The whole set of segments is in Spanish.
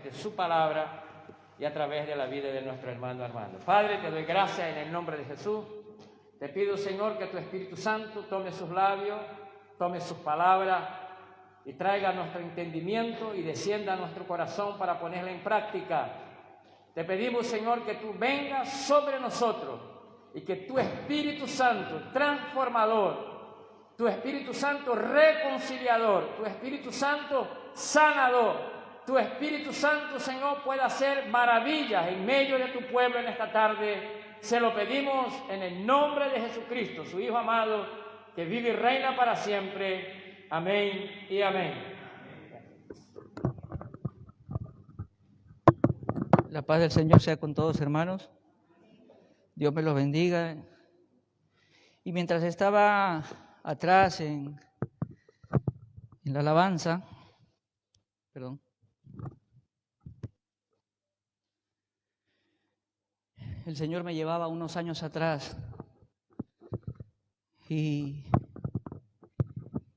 de su palabra y a través de la vida de nuestro hermano Armando. Padre, te doy gracias en el nombre de Jesús. Te pido, Señor, que tu Espíritu Santo tome sus labios, tome sus palabras y traiga a nuestro entendimiento y descienda a nuestro corazón para ponerla en práctica. Te pedimos, Señor, que tú vengas sobre nosotros y que tu Espíritu Santo transformador, tu Espíritu Santo reconciliador, tu Espíritu Santo sanador, tu Espíritu Santo, Señor, pueda hacer maravillas en medio de tu pueblo en esta tarde. Se lo pedimos en el nombre de Jesucristo, su Hijo amado, que vive y reina para siempre. Amén y amén. La paz del Señor sea con todos, hermanos. Dios me los bendiga. Y mientras estaba atrás en la alabanza, el Señor me llevaba unos años atrás y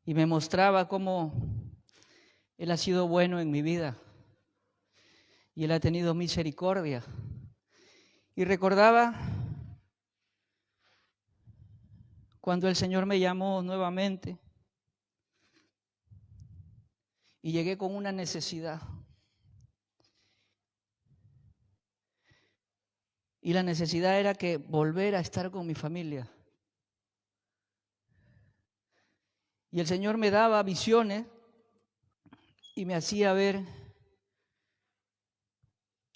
me mostraba cómo Él ha sido bueno en mi vida y Él ha tenido misericordia. Y recordaba cuando el Señor me llamó nuevamente y llegué con una necesidad. Y la necesidad era que volver a estar con mi familia. Y el Señor me daba visiones y me hacía ver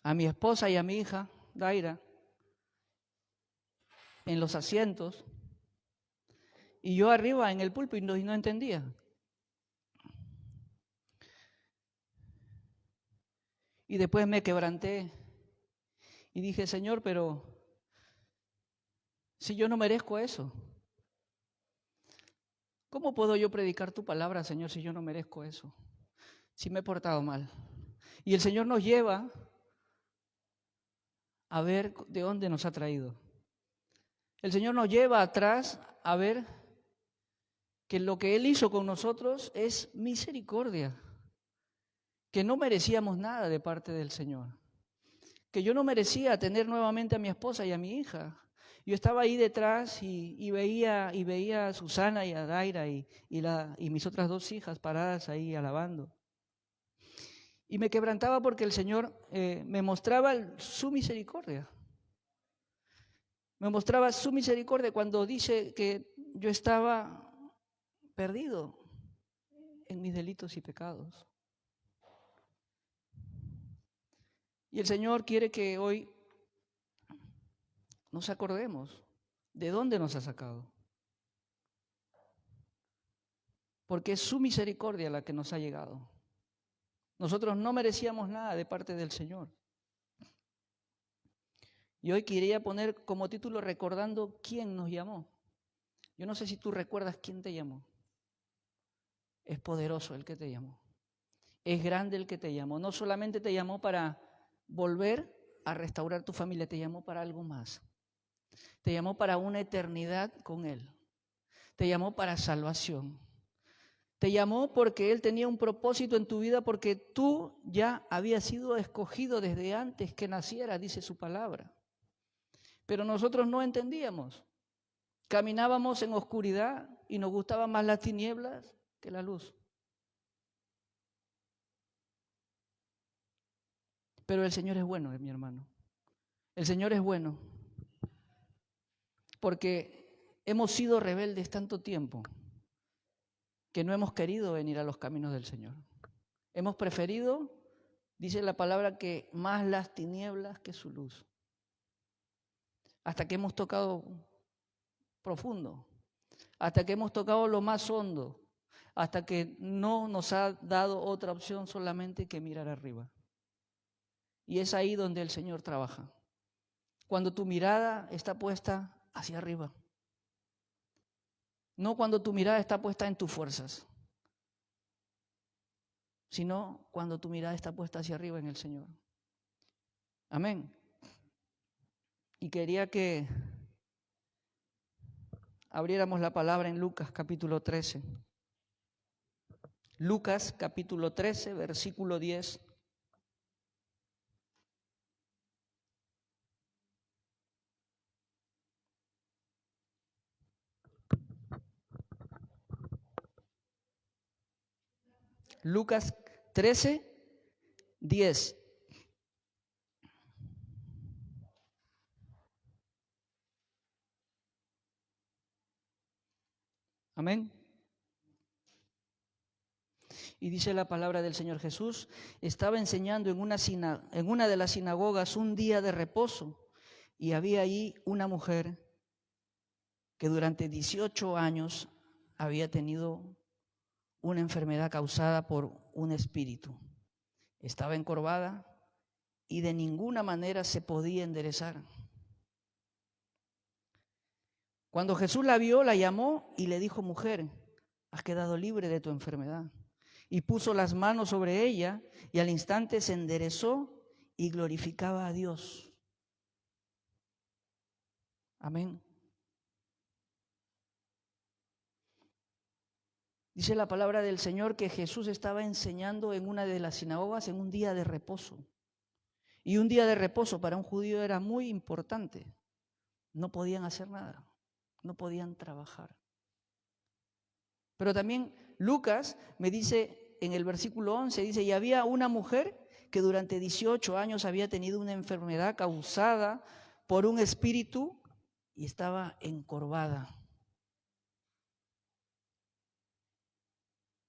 a mi esposa y a mi hija, Daira, en los asientos, y yo arriba en el púlpito y no entendía. Y después me quebranté y dije, Señor, pero si yo no merezco eso, ¿cómo puedo yo predicar tu palabra, Señor, si yo no merezco eso? Si me he portado mal. Y el Señor nos lleva a ver de dónde nos ha traído. El Señor nos lleva atrás a ver que lo que Él hizo con nosotros es misericordia, que no merecíamos nada de parte del Señor, que yo no merecía tener nuevamente a mi esposa y a mi hija. Yo estaba ahí detrás y veía a Susana y a Daira y mis otras dos hijas paradas ahí alabando. Y me quebrantaba porque el Señor me mostraba su misericordia. Me mostraba su misericordia cuando dice que yo estaba perdido en mis delitos y pecados. Y el Señor quiere que hoy nos acordemos de dónde nos ha sacado. Porque es su misericordia la que nos ha llegado. Nosotros no merecíamos nada de parte del Señor. Y hoy quería poner como título recordando quién nos llamó. Yo no sé si tú recuerdas quién te llamó. Es poderoso el que te llamó. Es grande el que te llamó. No solamente te llamó para volver a restaurar tu familia, te llamó para algo más. Te llamó para una eternidad con Él. Te llamó para salvación. Te llamó porque Él tenía un propósito en tu vida, porque tú ya habías sido escogido desde antes que nacieras, dice su palabra. Pero nosotros no entendíamos. Caminábamos en oscuridad y nos gustaban más las tinieblas que la luz. Pero el Señor es bueno, mi hermano. El Señor es bueno. Porque hemos sido rebeldes tanto tiempo que no hemos querido venir a los caminos del Señor. Hemos preferido, dice la palabra, que más las tinieblas que su luz. Hasta que hemos tocado profundo, hasta que hemos tocado lo más hondo, hasta que no nos ha dado otra opción solamente que mirar arriba. Y es ahí donde el Señor trabaja. Cuando tu mirada está puesta hacia arriba. No cuando tu mirada está puesta en tus fuerzas, sino cuando tu mirada está puesta hacia arriba en el Señor. Amén. Y quería que abriéramos la palabra en Lucas capítulo 13. Lucas capítulo 13, versículo 10. Lucas 13, 10. Amén. Y dice la palabra del Señor Jesús, estaba enseñando en una de las sinagogas un día de reposo, y había ahí una mujer que durante 18 años había tenido una enfermedad causada por un espíritu. Estaba encorvada y de ninguna manera se podía enderezar. Cuando Jesús la vio, la llamó y le dijo: mujer, has quedado libre de tu enfermedad. Y puso las manos sobre ella, y al instante se enderezó y glorificaba a Dios. Amén. Dice la palabra del Señor que Jesús estaba enseñando en una de las sinagogas en un día de reposo. Y un día de reposo para un judío era muy importante. No podían hacer nada, no podían trabajar. Pero también Lucas me dice en el versículo 11, dice, y había una mujer que durante 18 años había tenido una enfermedad causada por un espíritu y estaba encorvada.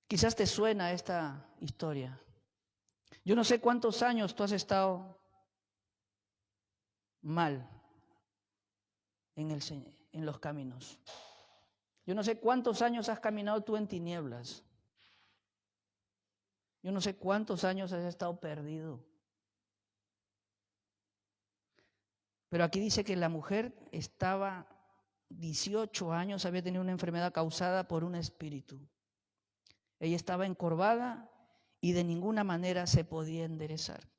Quizás te suena esta historia. Yo no sé cuántos años tú has estado mal en los caminos. Yo no sé cuántos años has caminado tú en tinieblas. Yo no sé cuántos años has estado perdido. Pero aquí dice que la mujer estaba 18 años, había tenido una enfermedad causada por un espíritu. Ella estaba encorvada y de ninguna manera se podía enderezar.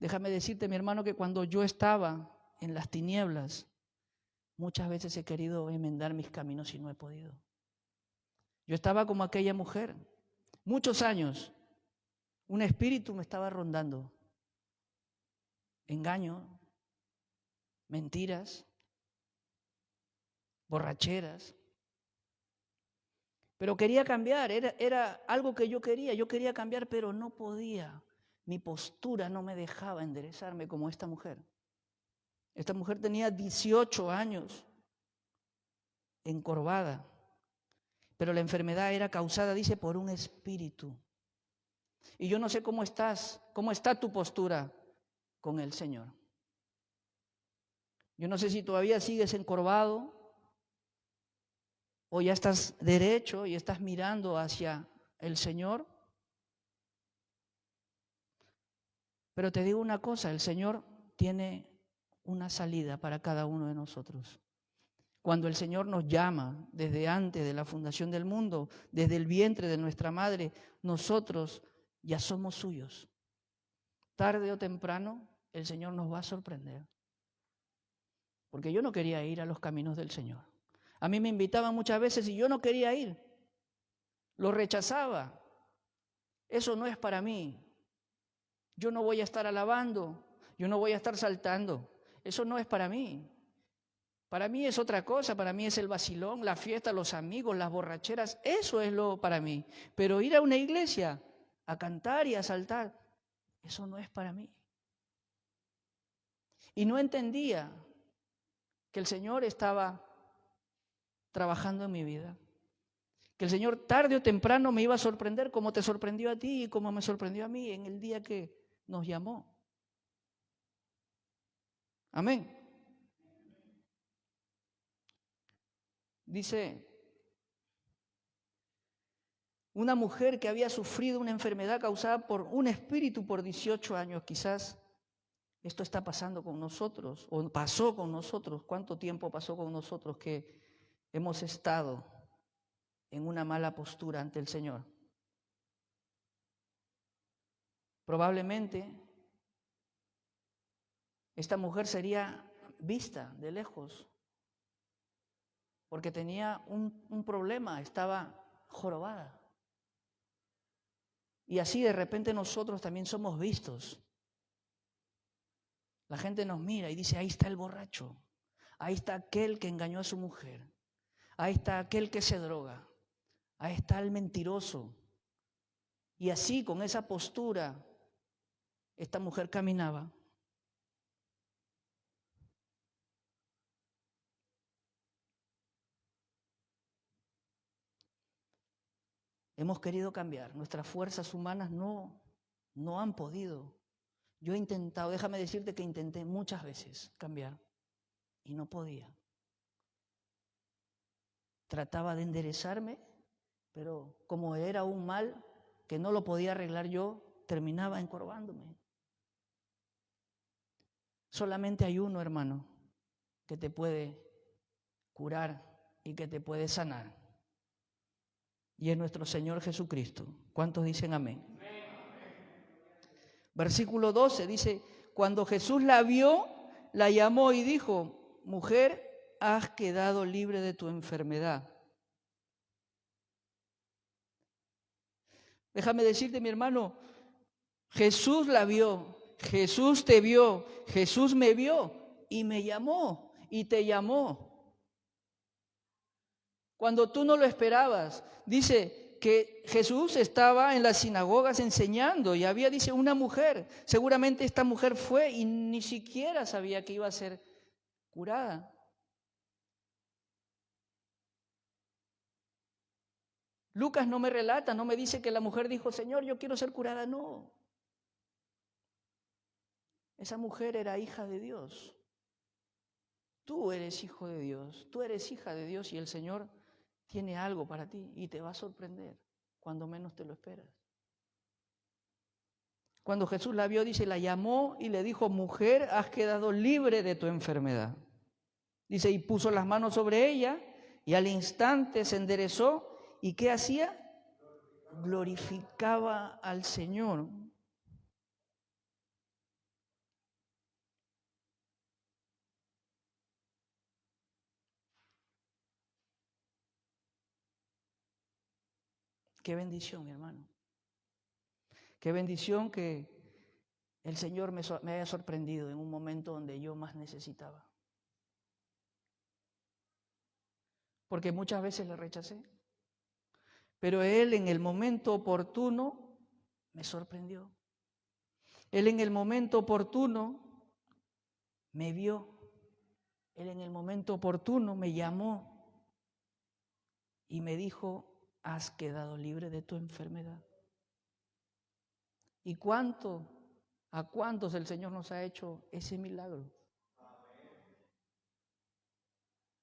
Déjame decirte, mi hermano, que cuando yo estaba en las tinieblas, muchas veces he querido enmendar mis caminos y no he podido. Yo estaba como aquella mujer, muchos años, un espíritu me estaba rondando. Engaño, mentiras, borracheras. Pero quería cambiar, era algo que yo quería cambiar, pero no podía. Mi postura no me dejaba enderezarme como esta mujer. Esta mujer tenía 18 años, encorvada, pero la enfermedad era causada, dice, por un espíritu. Y yo no sé cómo está tu postura con el Señor. Yo no sé si todavía sigues encorvado o ya estás derecho y estás mirando hacia el Señor. Pero te digo una cosa, el Señor tiene una salida para cada uno de nosotros. Cuando el Señor nos llama desde antes de la fundación del mundo, desde el vientre de nuestra madre, nosotros ya somos suyos. Tarde o temprano, el Señor nos va a sorprender. Porque yo no quería ir a los caminos del Señor. A mí me invitaban muchas veces y yo no quería ir. Lo rechazaba. Eso no es para mí. Yo no voy a estar alabando. Yo no voy a estar saltando. Eso no es para mí. Para mí es otra cosa. Para mí es el vacilón, la fiesta, los amigos, las borracheras. Eso es lo para mí. Pero ir a una iglesia a cantar y a saltar, eso no es para mí. Y no entendía que el Señor estaba trabajando en mi vida. Que el Señor tarde o temprano me iba a sorprender como te sorprendió a ti y como me sorprendió a mí en el día que nos llamó. Amén. Dice, una mujer que había sufrido una enfermedad causada por un espíritu por 18 años, quizás esto está pasando con nosotros, o pasó con nosotros. ¿Cuánto tiempo pasó con nosotros que hemos estado en una mala postura ante el Señor? Probablemente esta mujer sería vista de lejos porque tenía un problema, estaba jorobada. Y así de repente nosotros también somos vistos. La gente nos mira y dice, ahí está el borracho, ahí está aquel que engañó a su mujer, ahí está aquel que se droga, ahí está el mentiroso. Y así, con esa postura, esta mujer caminaba. Hemos querido cambiar. Nuestras fuerzas humanas no han podido. Yo he intentado, déjame decirte que intenté muchas veces cambiar y no podía. Trataba de enderezarme, pero como era un mal que no lo podía arreglar yo, terminaba encorvándome. Solamente hay uno, hermano, que te puede curar y que te puede sanar. Y es nuestro Señor Jesucristo. ¿Cuántos dicen amén? Versículo 12 dice, cuando Jesús la vio, la llamó y dijo, mujer, has quedado libre de tu enfermedad. Déjame decirte, mi hermano, Jesús la vio, Jesús te vio, Jesús me vio y me llamó y te llamó. Cuando tú no lo esperabas, dice que Jesús estaba en las sinagogas enseñando y había, dice, una mujer. Seguramente esta mujer fue y ni siquiera sabía que iba a ser curada. Lucas no me relata, no me dice que la mujer dijo, Señor, yo quiero ser curada. No. Esa mujer era hija de Dios. Tú eres hijo de Dios, tú eres hija de Dios y el Señor tiene algo para ti y te va a sorprender cuando menos te lo esperas. Cuando Jesús la vio, dice, la llamó y le dijo, mujer, has quedado libre de tu enfermedad. Dice, y puso las manos sobre ella y al instante se enderezó. ¿Y qué hacía? Glorificaba al Señor. Qué bendición, mi hermano. Qué bendición que el Señor me haya sorprendido en un momento donde yo más necesitaba. Porque muchas veces le rechacé. Pero Él en el momento oportuno me sorprendió. Él en el momento oportuno me vio. Él en el momento oportuno me llamó y me dijo, has quedado libre de tu enfermedad. ¿Y a cuántos el Señor nos ha hecho ese milagro?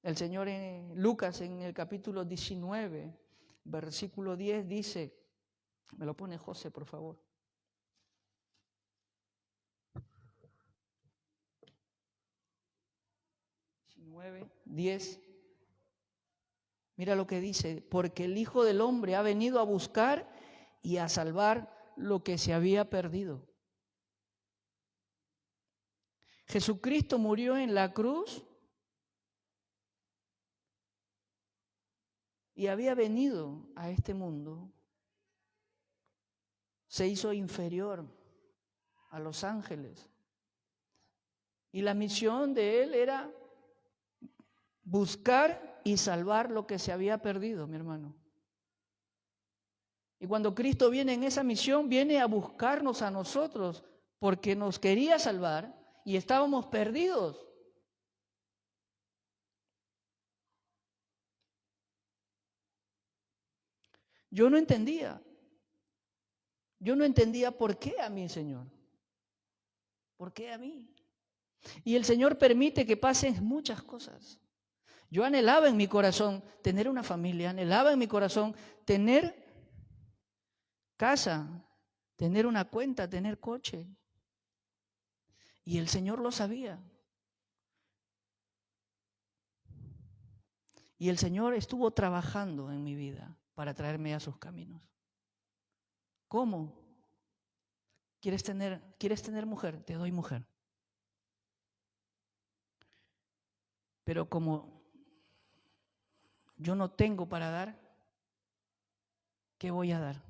El Señor en Lucas en el capítulo 19, versículo 10 dice, me lo pone José, por favor. 19:10. Mira lo que dice, porque el Hijo del Hombre ha venido a buscar y a salvar lo que se había perdido. Jesucristo murió en la cruz y había venido a este mundo. Se hizo inferior a los ángeles. Y la misión de Él era buscar y salvar lo que se había perdido, mi hermano. Y cuando Cristo viene en esa misión, viene a buscarnos a nosotros porque nos quería salvar y estábamos perdidos. Yo no entendía por qué a mí, Señor. ¿Por qué a mí? Y el Señor permite que pasen muchas cosas. Yo anhelaba en mi corazón tener una familia, anhelaba en mi corazón tener casa, tener una cuenta, tener coche. Y el Señor lo sabía. Y el Señor estuvo trabajando en mi vida para traerme a sus caminos. ¿Cómo? ¿Quieres tener mujer? Te doy mujer. Pero como yo no tengo para dar, ¿qué voy a dar?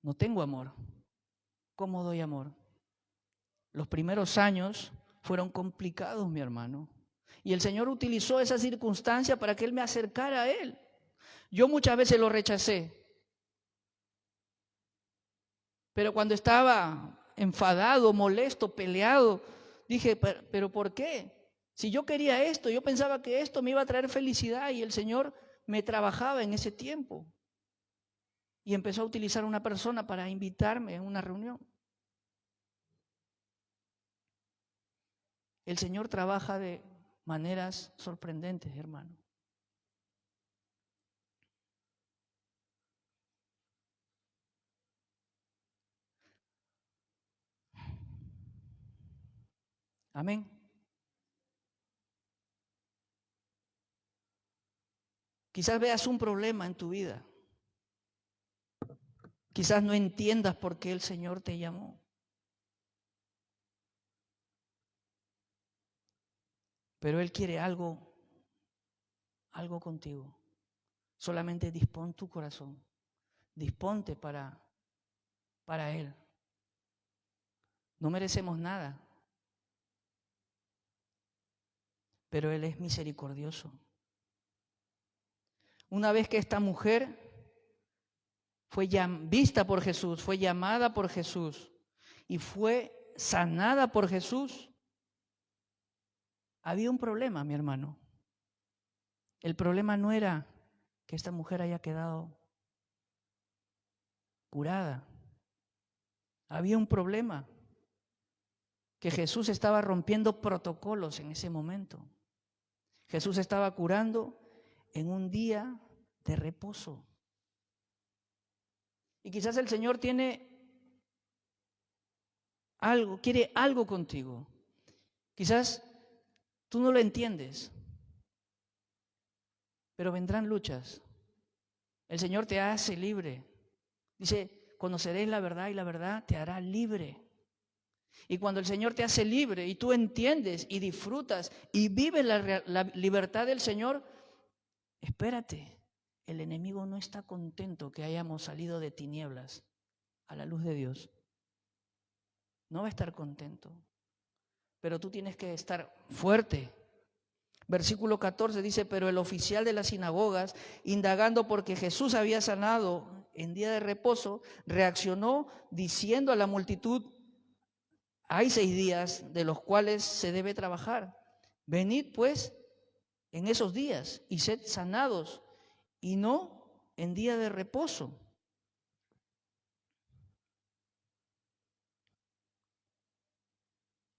No tengo amor. ¿Cómo doy amor? Los primeros años fueron complicados, mi hermano. Y el Señor utilizó esa circunstancia para que Él me acercara a Él. Yo muchas veces lo rechacé. Pero cuando estaba enfadado, molesto, peleado, dije, pero ¿por qué? Si yo quería esto, yo pensaba que esto me iba a traer felicidad y el Señor me trabajaba en ese tiempo. Y empezó a utilizar una persona para invitarme a una reunión. El Señor trabaja de maneras sorprendentes, hermano. Amén. Quizás veas un problema en tu vida. Quizás no entiendas por qué el Señor te llamó. Pero Él quiere algo contigo. Solamente dispón tu corazón. Disponte para Él. No merecemos nada. Pero Él es misericordioso. Una vez que esta mujer fue vista por Jesús, fue llamada por Jesús y fue sanada por Jesús, había un problema, mi hermano. El problema no era que esta mujer haya quedado curada. Había un problema, que Jesús estaba rompiendo protocolos en ese momento. Jesús estaba curando en un día de reposo. Y quizás el Señor quiere algo contigo. Quizás tú no lo entiendes, pero vendrán luchas. El Señor te hace libre. Dice, conoceréis la verdad y la verdad te hará libre. Y cuando el Señor te hace libre y tú entiendes y disfrutas y vives la libertad del Señor, espérate. El enemigo no está contento que hayamos salido de tinieblas a la luz de Dios. No va a estar contento. Pero tú tienes que estar fuerte. Versículo 14 dice, pero el oficial de las sinagogas, indagando porque Jesús había sanado en día de reposo, reaccionó diciendo a la multitud, hay 6 días de los cuales se debe trabajar. Venid pues en esos días y sed sanados, y no en día de reposo.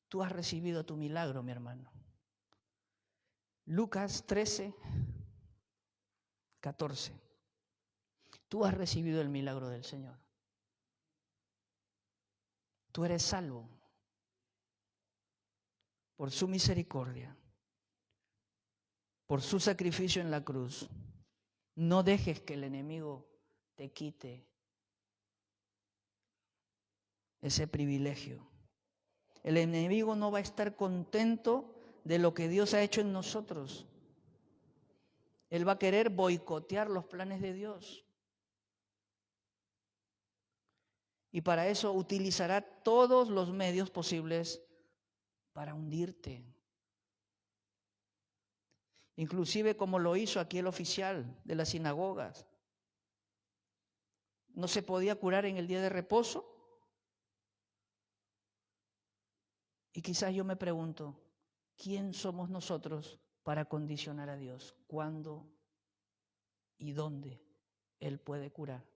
Tú has recibido tu milagro, mi hermano. Lucas 13, 14. Tú has recibido el milagro del Señor. Tú eres salvo por su misericordia, por su sacrificio en la cruz. No dejes que el enemigo te quite ese privilegio. El enemigo no va a estar contento de lo que Dios ha hecho en nosotros. Él va a querer boicotear los planes de Dios. Y para eso utilizará todos los medios posibles para hundirte. Inclusive como lo hizo aquí el oficial de las sinagogas. ¿No se podía curar en el día de reposo? Y quizás yo me pregunto, ¿quién somos nosotros para condicionar a Dios? ¿Cuándo y dónde Él puede curar?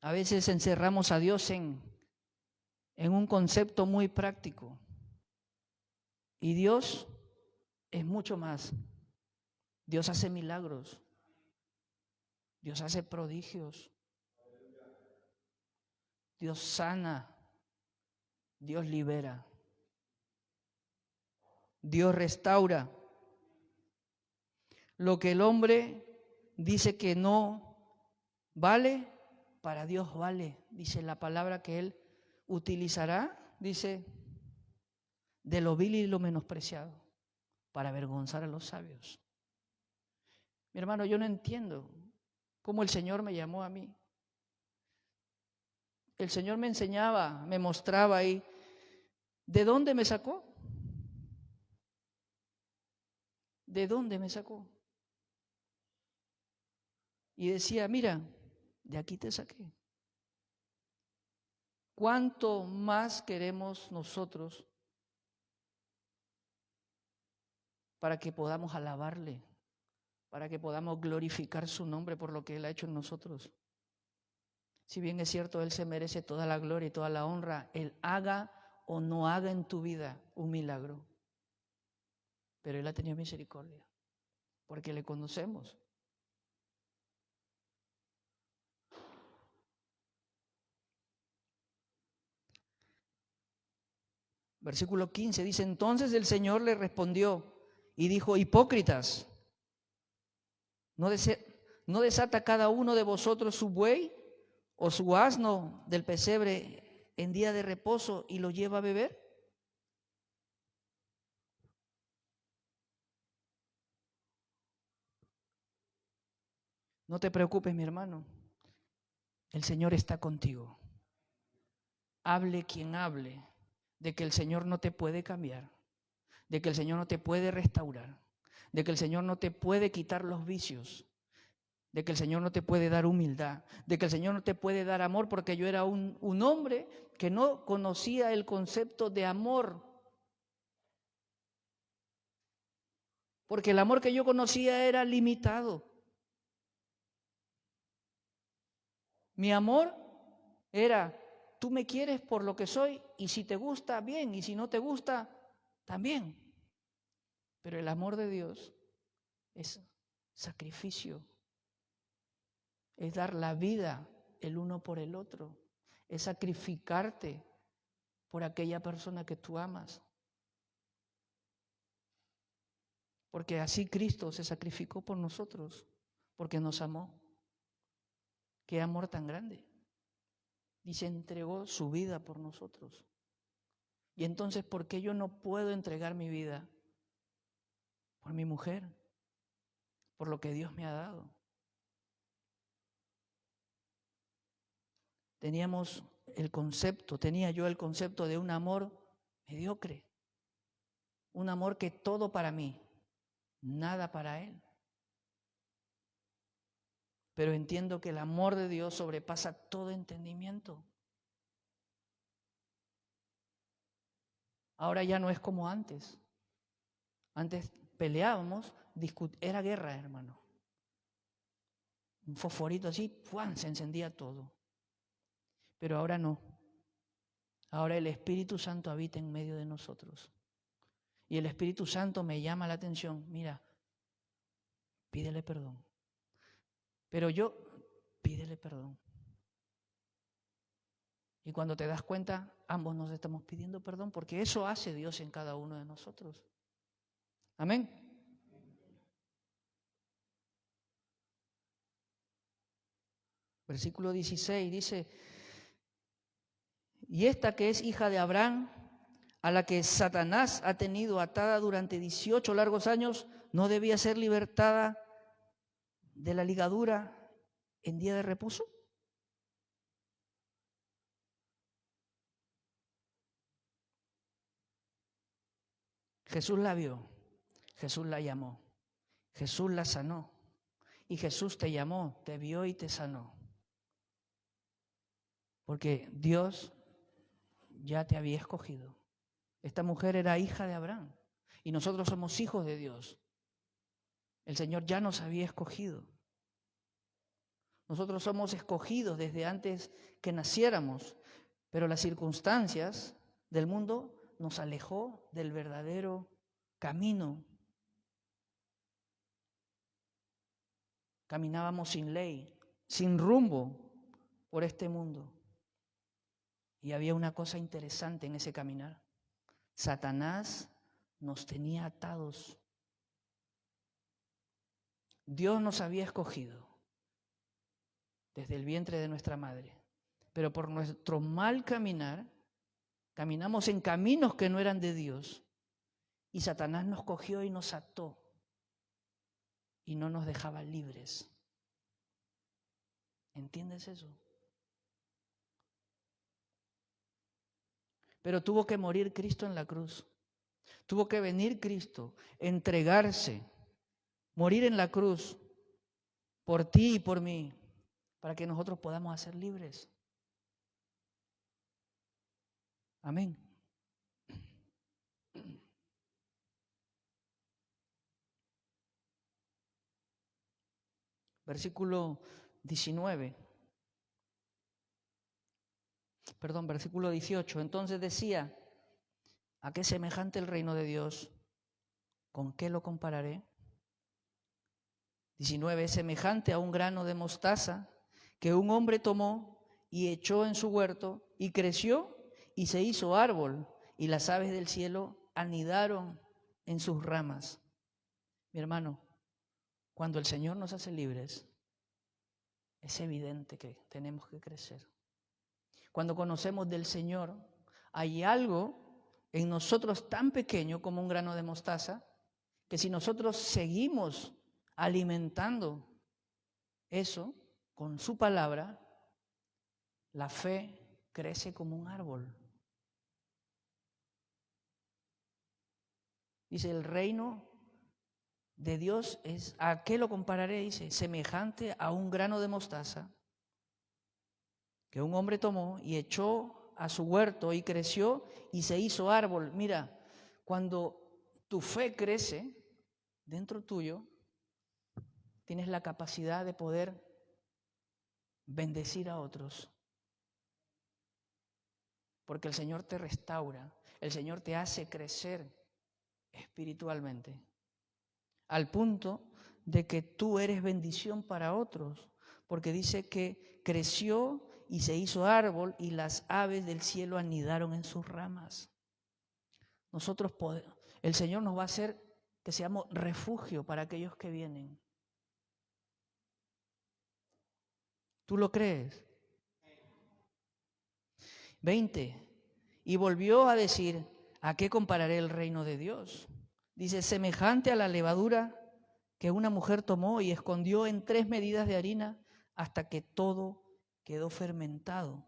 A veces encerramos a Dios en un concepto muy práctico. Y Dios es mucho más. Dios hace milagros. Dios hace prodigios. Dios sana. Dios libera. Dios restaura. Lo que el hombre dice que no vale, para Dios vale. Dice la palabra que Él utilizará, dice, de lo vil y lo menospreciado, para avergonzar a los sabios. Mi hermano, yo no entiendo cómo el Señor me llamó a mí. El Señor me enseñaba, me mostraba ahí. ¿De dónde me sacó? ¿de dónde me sacó? Y decía, mira, de aquí te saqué. ¿Cuánto más queremos nosotros para que podamos alabarle, para que podamos glorificar su nombre por lo que Él ha hecho en nosotros? Si bien es cierto, Él se merece toda la gloria y toda la honra, Él haga o no haga en tu vida un milagro. Pero Él ha tenido misericordia, porque le conocemos. Versículo 15 dice, entonces el Señor le respondió y dijo, hipócritas, ¿no desata cada uno de vosotros su buey o su asno del pesebre en día de reposo y lo lleva a beber? No te preocupes, mi hermano, el Señor está contigo. Hable quien hable, de que el Señor no te puede cambiar, de que el Señor no te puede restaurar, de que el Señor no te puede quitar los vicios, de que el Señor no te puede dar humildad, de que el Señor no te puede dar amor, porque yo era un hombre que no conocía el concepto de amor. Porque el amor que yo conocía era limitado. Mi amor era, tú me quieres por lo que soy y si te gusta, bien, y si no te gusta, también. Pero el amor de Dios es sacrificio, es dar la vida el uno por el otro, es sacrificarte por aquella persona que tú amas. Porque así Cristo se sacrificó por nosotros, porque nos amó. Qué amor tan grande. Y se entregó su vida por nosotros. Y entonces, ¿por qué yo no puedo entregar mi vida? Por mi mujer, por lo que Dios me ha dado. Tenía yo el concepto de un amor mediocre. Un amor que todo para mí, nada para Él. Pero entiendo que el amor de Dios sobrepasa todo entendimiento. Ahora ya no es como antes. Antes peleábamos, era guerra, hermano. Un fosforito así, ¡fuan!, se encendía todo. Pero ahora no. Ahora el Espíritu Santo habita en medio de nosotros. Y el Espíritu Santo me llama la atención. Mira, pídele perdón. Pero pídele perdón. Y cuando te das cuenta, ambos nos estamos pidiendo perdón, porque eso hace Dios en cada uno de nosotros. Amén. Versículo 16 dice, y esta que es hija de Abraham, a la que Satanás ha tenido atada durante 18 largos años, ¿no debía ser libertada de la ligadura en día de reposo? Jesús la vio, Jesús la llamó, Jesús la sanó y Jesús te llamó, te vio y te sanó. Porque Dios ya te había escogido. Esta mujer era hija de Abraham y nosotros somos hijos de Dios. El Señor ya nos había escogido. Nosotros somos escogidos desde antes que naciéramos, pero las circunstancias del mundo nos alejó del verdadero camino. Caminábamos sin ley, sin rumbo por este mundo. Y había una cosa interesante en ese caminar. Satanás nos tenía atados. Dios nos había escogido desde el vientre de nuestra madre, pero por nuestro mal caminar, caminamos en caminos que no eran de Dios y Satanás nos cogió y nos ató y no nos dejaba libres. ¿Entiendes eso? Pero tuvo que morir Cristo en la cruz. Tuvo que venir Cristo, entregarse morir en la cruz por ti y por mí, para que nosotros podamos ser libres. Amén. Versículo 18. Entonces decía, ¿a qué semejante el reino de Dios? ¿Con qué lo compararé? 19, es semejante a un grano de mostaza que un hombre tomó y echó en su huerto y creció y se hizo árbol y las aves del cielo anidaron en sus ramas. Mi hermano, cuando el Señor nos hace libres, es evidente que tenemos que crecer. Cuando conocemos del Señor, hay algo en nosotros tan pequeño como un grano de mostaza, que si nosotros seguimos alimentando eso con su palabra, la fe crece como un árbol. Dice, el reino de Dios es, ¿a qué lo compararé? Dice, semejante a un grano de mostaza que un hombre tomó y echó a su huerto y creció y se hizo árbol. Mira, cuando tu fe crece dentro tuyo, tienes la capacidad de poder bendecir a otros. Porque el Señor te restaura, el Señor te hace crecer espiritualmente, al punto de que tú eres bendición para otros, porque dice que creció y se hizo árbol y las aves del cielo anidaron en sus ramas. El Señor nos va a hacer que seamos refugio para aquellos que vienen. ¿Tú lo crees? 20. Y volvió a decir, ¿a qué compararé el reino de Dios? Dice, semejante a la levadura que una mujer tomó y escondió en 3 medidas de harina hasta que todo quedó fermentado.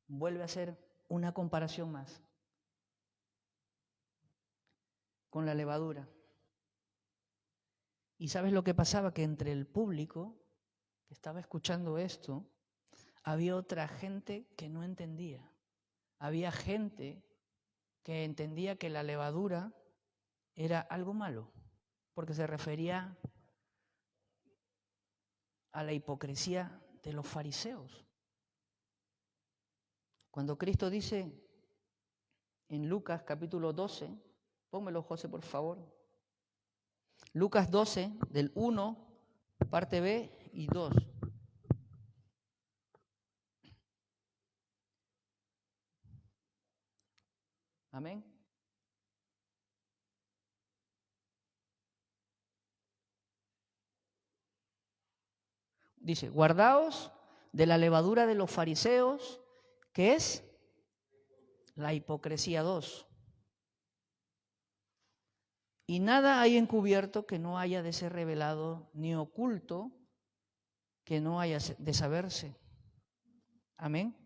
Vuelve a hacer una comparación más con la levadura. ¿Y sabes lo que pasaba? Que entre el público que estaba escuchando esto, había otra gente que no entendía. Había gente que entendía que la levadura era algo malo, porque se refería a la hipocresía de los fariseos. Cuando Cristo dice en Lucas capítulo 12, pónmelo José por favor, Lucas 12 del 1, parte B y 2. Amén. Dice, guardaos de la levadura de los fariseos, que es la hipocresía 2. Y nada hay encubierto que no haya de ser revelado, ni oculto que no haya de saberse. Amén.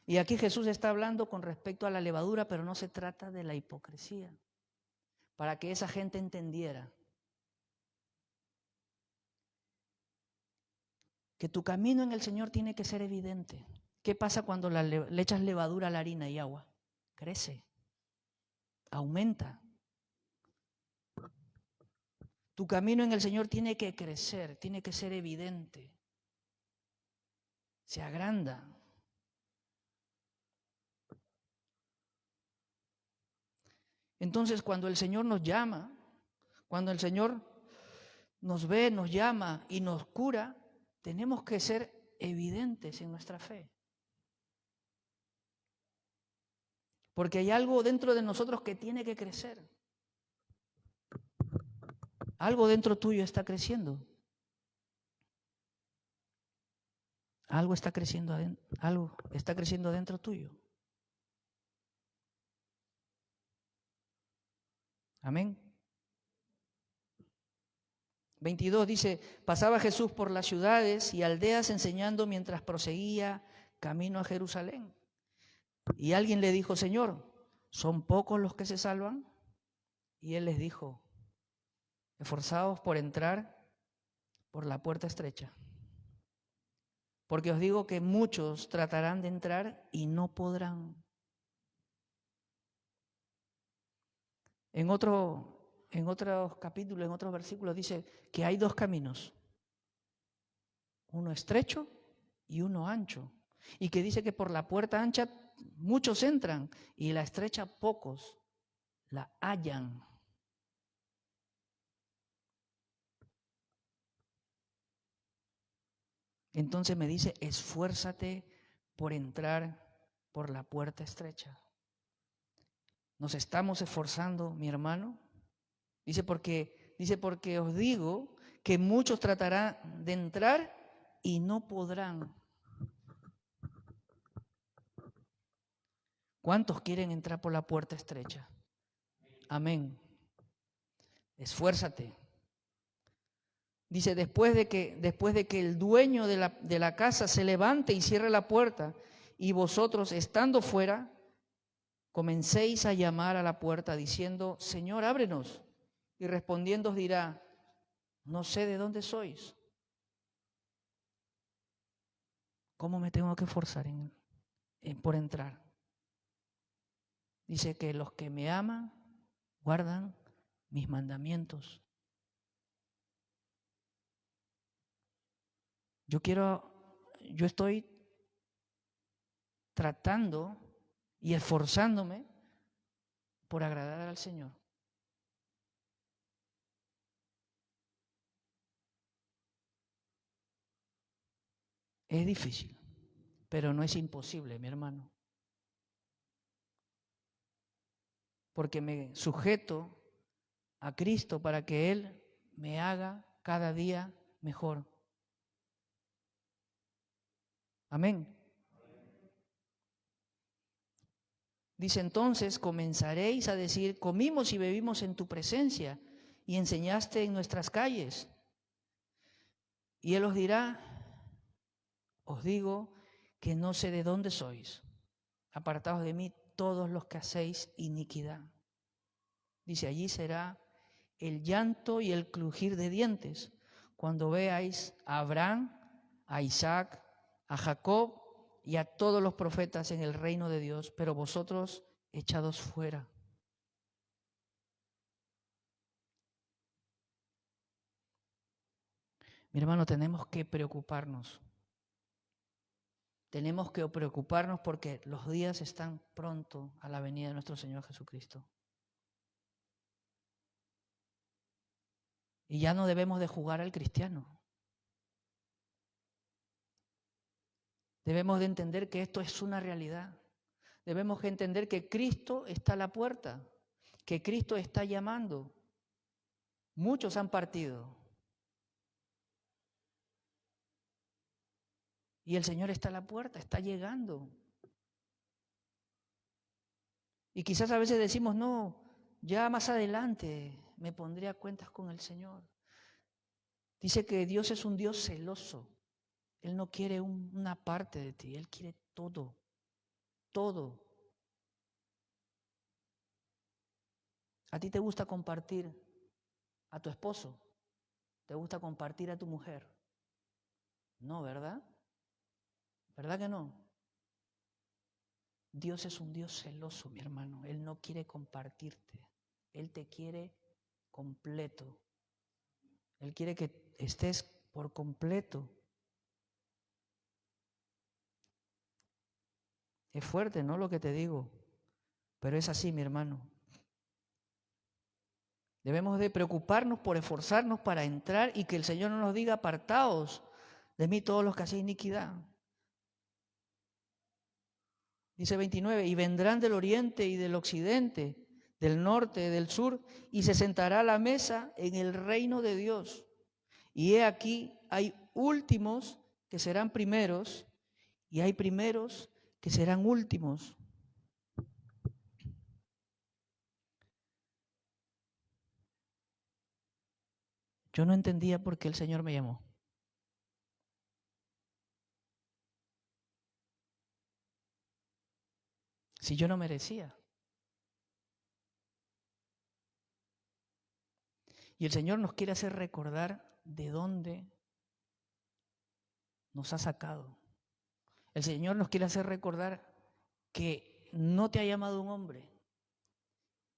Y aquí Jesús está hablando con respecto a la levadura, pero no se trata de la hipocresía, para que esa gente entendiera que tu camino en el Señor tiene que ser evidente. ¿Qué pasa cuando le echas levadura a la harina y agua? Crece, aumenta. Tu camino en el Señor tiene que crecer, tiene que ser evidente. Se agranda. Entonces, cuando el Señor nos llama, cuando el Señor nos ve, nos llama y nos cura, tenemos que ser evidentes en nuestra fe. Porque hay algo dentro de nosotros que tiene que crecer. Algo dentro tuyo está creciendo. Algo está creciendo dentro tuyo. Amén. 22 dice, pasaba Jesús por las ciudades y aldeas enseñando mientras proseguía camino a Jerusalén. Y alguien le dijo, Señor, ¿son pocos los que se salvan? Y él les dijo, esforzaos por entrar por la puerta estrecha, porque os digo que muchos tratarán de entrar y no podrán. En otros capítulos, en otros versículos dice que hay dos caminos, uno estrecho y uno ancho, y que dice que por la puerta ancha muchos entran y la estrecha pocos la hallan. Entonces me dice, esfuérzate por entrar por la puerta estrecha. ¿Nos estamos esforzando, mi hermano? Dice porque os digo que muchos tratarán de entrar y no podrán. ¿Cuántos quieren entrar por la puerta estrecha? Amén. Esfuérzate. Dice, después de que el dueño de la casa se levante y cierre la puerta, y vosotros estando fuera, comencéis a llamar a la puerta diciendo, Señor, ábrenos. Y respondiendo os dirá, no sé de dónde sois. ¿Cómo me tengo que esforzar por entrar? Dice que los que me aman guardan mis mandamientos. Yo estoy tratando y esforzándome por agradar al Señor. Es difícil, pero no es imposible, mi hermano. Porque me sujeto a Cristo para que Él me haga cada día mejor. Amén. Dice entonces, comenzaréis a decir, comimos y bebimos en tu presencia y enseñaste en nuestras calles. Y Él os dirá, os digo que no sé de dónde sois. Apartaos de mí todos los que hacéis iniquidad. Dice, allí será el llanto y el crujir de dientes cuando veáis a Abraham, a Isaac, a Jacob y a todos los profetas en el reino de Dios, pero vosotros echados fuera. Mi hermano, tenemos que preocuparnos. Tenemos que preocuparnos porque los días están pronto a la venida de nuestro Señor Jesucristo. Y ya no debemos de jugar al cristiano. Debemos de entender que esto es una realidad. Debemos de entender que Cristo está a la puerta, que Cristo está llamando. Muchos han partido. Y el Señor está a la puerta, está llegando. Y quizás a veces decimos, no, ya más adelante me pondré a cuentas con el Señor. Dice que Dios es un Dios celoso. Él no quiere una parte de ti, Él quiere todo, todo. ¿A ti te gusta compartir a tu esposo? ¿Te gusta compartir a tu mujer? No, ¿verdad? ¿Verdad que no? Dios es un Dios celoso, mi hermano. Él no quiere compartirte. Él te quiere completo. Él quiere que estés por completo. Es fuerte, ¿no? Lo que te digo. Pero es así, mi hermano. Debemos de preocuparnos por esforzarnos para entrar y que el Señor no nos diga, apartaos de mí todos los que hacéis iniquidad. Dice 29, y vendrán del oriente y del occidente, del norte, del sur, y se sentará a la mesa en el reino de Dios. Y he aquí, hay últimos que serán primeros, y hay primeros que serán últimos. Yo no entendía por qué el Señor me llamó. Si yo no merecía. Y el Señor nos quiere hacer recordar de dónde nos ha sacado. El Señor nos quiere hacer recordar que no te ha llamado un hombre,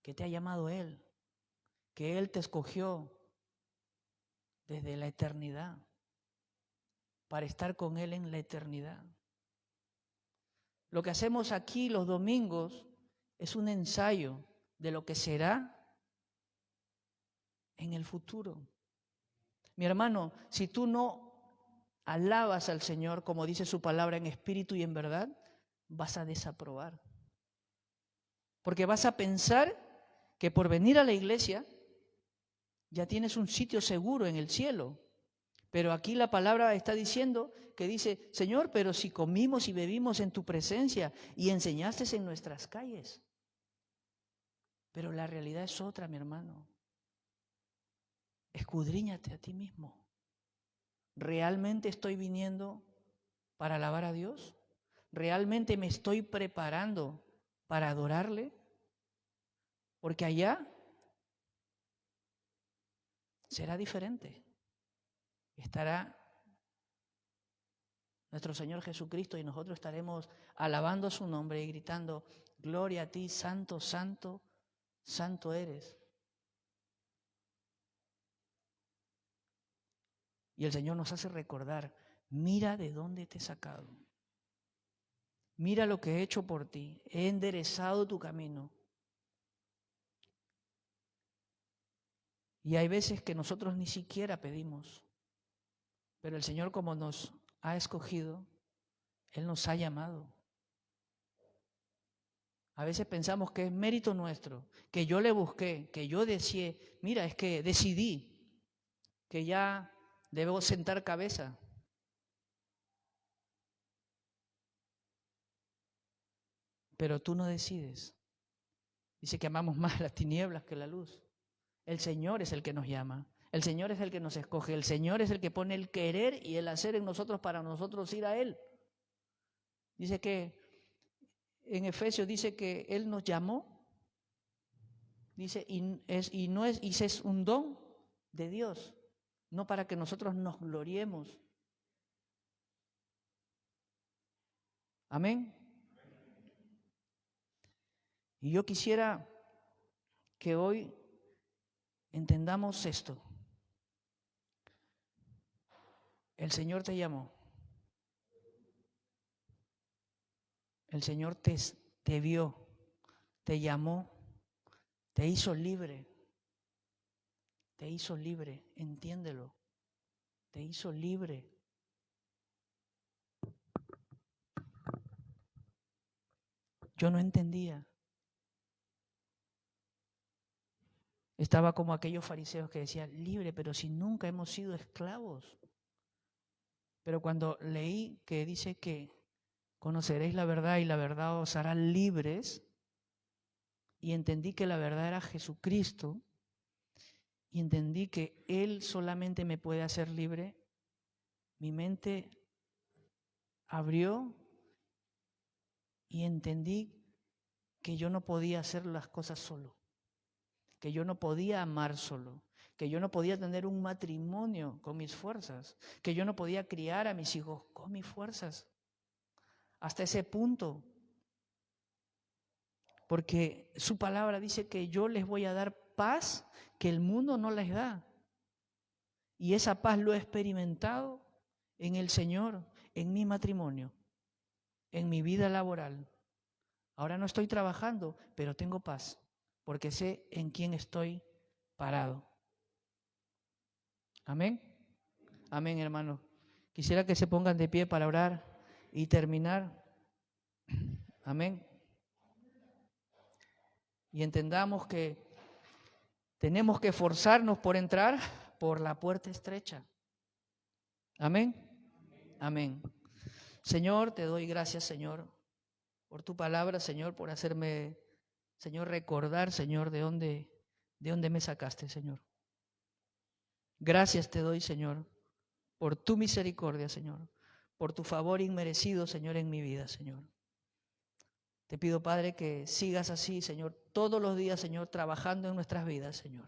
que te ha llamado Él, que Él te escogió desde la eternidad para estar con Él en la eternidad. Lo que hacemos aquí los domingos es un ensayo de lo que será en el futuro. Mi hermano, si tú no alabas al Señor, como dice su palabra, en espíritu y en verdad, vas a desaprobar. Porque vas a pensar que por venir a la iglesia ya tienes un sitio seguro en el cielo. Pero aquí la palabra está diciendo que dice, Señor, pero si comimos y bebimos en tu presencia y enseñaste en nuestras calles. Pero la realidad es otra, mi hermano. Escudriñate a ti mismo. ¿Realmente estoy viniendo para alabar a Dios? ¿Realmente me estoy preparando para adorarle? Porque allá será diferente. Estará nuestro Señor Jesucristo y nosotros estaremos alabando su nombre y gritando, gloria a ti, santo, santo, santo eres. Y el Señor nos hace recordar, mira de dónde te he sacado. Mira lo que he hecho por ti. He enderezado tu camino. Y hay veces que nosotros ni siquiera pedimos. Pero el Señor, como nos ha escogido, Él nos ha llamado. A veces pensamos que es mérito nuestro, que yo le busqué, que yo deseé. Mira, es que decidí que ya debo sentar cabeza. Pero tú no decides. Dice que amamos más las tinieblas que la luz. El Señor es el que nos llama. El Señor es el que nos escoge. El Señor es el que pone el querer y el hacer en nosotros para nosotros ir a Él. Dice que en Efesios dice que Él nos llamó. Dice, y es un don de Dios. No para que nosotros nos gloriemos. Amén. Y yo quisiera que hoy entendamos esto. El Señor te llamó. El Señor te vio, te llamó, te hizo libre. Te hizo libre, entiéndelo. Te hizo libre. Yo no entendía. Estaba como aquellos fariseos que decían, libre, pero si nunca hemos sido esclavos. Pero cuando leí que dice que conoceréis la verdad y la verdad os hará libres, y entendí que la verdad era Jesucristo, y entendí que Él solamente me puede hacer libre, mi mente abrió y entendí que yo no podía hacer las cosas solo, que yo no podía amar solo, que yo no podía tener un matrimonio con mis fuerzas, que yo no podía criar a mis hijos con mis fuerzas. Hasta ese punto, porque su palabra dice que yo les voy a dar paz que el mundo no les da. Y esa paz lo he experimentado en el Señor, en mi matrimonio, en mi vida laboral. Ahora no estoy trabajando, pero tengo paz, porque sé en quién estoy parado. Amén. Amén, hermano. Quisiera que se pongan de pie para orar y terminar. Amén. Y entendamos que tenemos que esforzarnos por entrar por la puerta estrecha. Amén. Amén. Señor, te doy gracias, Señor, por tu palabra, Señor, por hacerme, Señor, recordar, Señor, de dónde me sacaste, Señor. Gracias te doy, Señor, por tu misericordia, Señor, por tu favor inmerecido, Señor, en mi vida, Señor. Te pido, Padre, que sigas así, Señor, todos los días, Señor, trabajando en nuestras vidas, Señor.